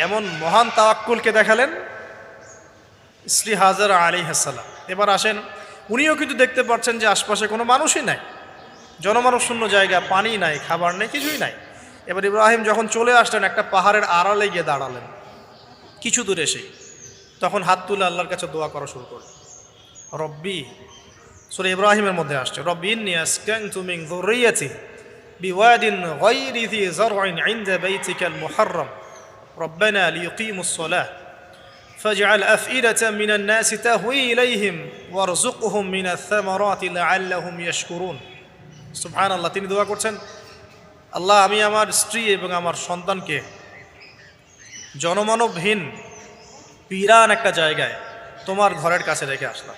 এমন মহান তাওয়াক্কুলকে দেখালেন স্ত্রী হাজেরা আলাইহিস সালাম। এবার আসেন, উনিও কিন্তু দেখতে পাচ্ছেন যে আশপাশে কোনো মানুষই নাই, জনমানব শূন্য জায়গা, পানি নাই, খাবার নেই, কিছুই নাই। এবার ইব্রাহিম যখন চলে আসলেন একটা পাহাড়ের আড়ালে গিয়ে দাঁড়ালেন কিছু দূরে এসে, তখন হাত তুলে আল্লাহর কাছে দোয়া করা শুরু করলেন। রব্বি, সূরা ইব্রাহিমের মধ্যে আসছে, রব্বি ইন্নী আসকানতু মিন যুররিয়্যাতি বিওয়াদিন গায়রি যি যার'ইন ইনদা বাইতিকাল মুহাররম রব্বানা লিয়ুকিমুস সালাহ ফাজআল আফইদাতাম মিনান নাসি তাহউই ইলাইহিম ওয়ারযুকহুম মিনাথ থামারাতি লাআল্লাহুম ইয়াশকুরুন। সুবহানাল্লাহ। তিনি দোয়া করছেন, আল্লাহ, আমি আমার স্ত্রী এবং আমার সন্তানকে জনমানবহীন পিরান একটা জায়গায় তোমার ঘরের কাছে রেখে আসলাম।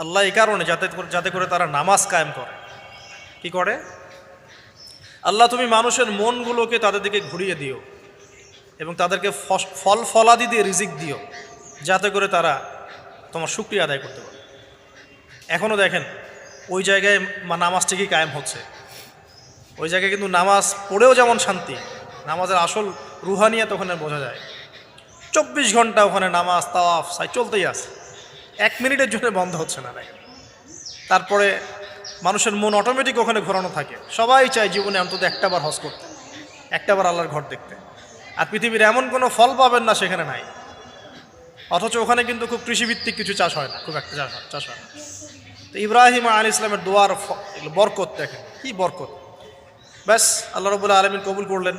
আল্লাহ এই কারণে যাতে করে তারা নামাজ কায়েম করে। কি করে? আল্লাহ, তুমি মানুষের মনগুলোকে তাদের দিকে ঘুরিয়ে দিও এবং তাদেরকে ফল ফলাদি দিয়ে রিজিক দিও, যাতে করে তারা তোমার শুকরিয়া আদায় করতে পারে। এখনও দেখেন ওই জায়গায় নামাজ ঠিকই কায়েম হচ্ছে। ওই জায়গায় কিন্তু নামাজ পড়েও যেমন শান্তি, নামাজের আসল রুহানিয়াত ওখানে বোঝা যায়। 24 ঘন্টা ওখানে নামাজ তাওয়াফ সাই চলতেই আছে, 1 মিনিটের জন্য বন্ধ হচ্ছে না। দেখেন, তারপরে মানুষের মন অটোমেটিক ওখানে ঘোরানো থাকে। সবাই চায় জীবনে অন্তত একটাবার হজ করতে, একটাবার আল্লাহর ঘর দেখতে। আর পৃথিবীর এমন কোনো ফল পাবেন না সেখানে নাই। অথচ ওখানে কিন্তু খুব কৃষিভিত্তিক কিছু চাষ হয় না, খুব একটা চাষ হয় না। তো ইব্রাহিম আলাইহিস সালামের দোয়ার বরকত দেখেন, কি বরকত! ব্যাস, আল্লাহ রাব্বুল আলামিন কবুল করলেন।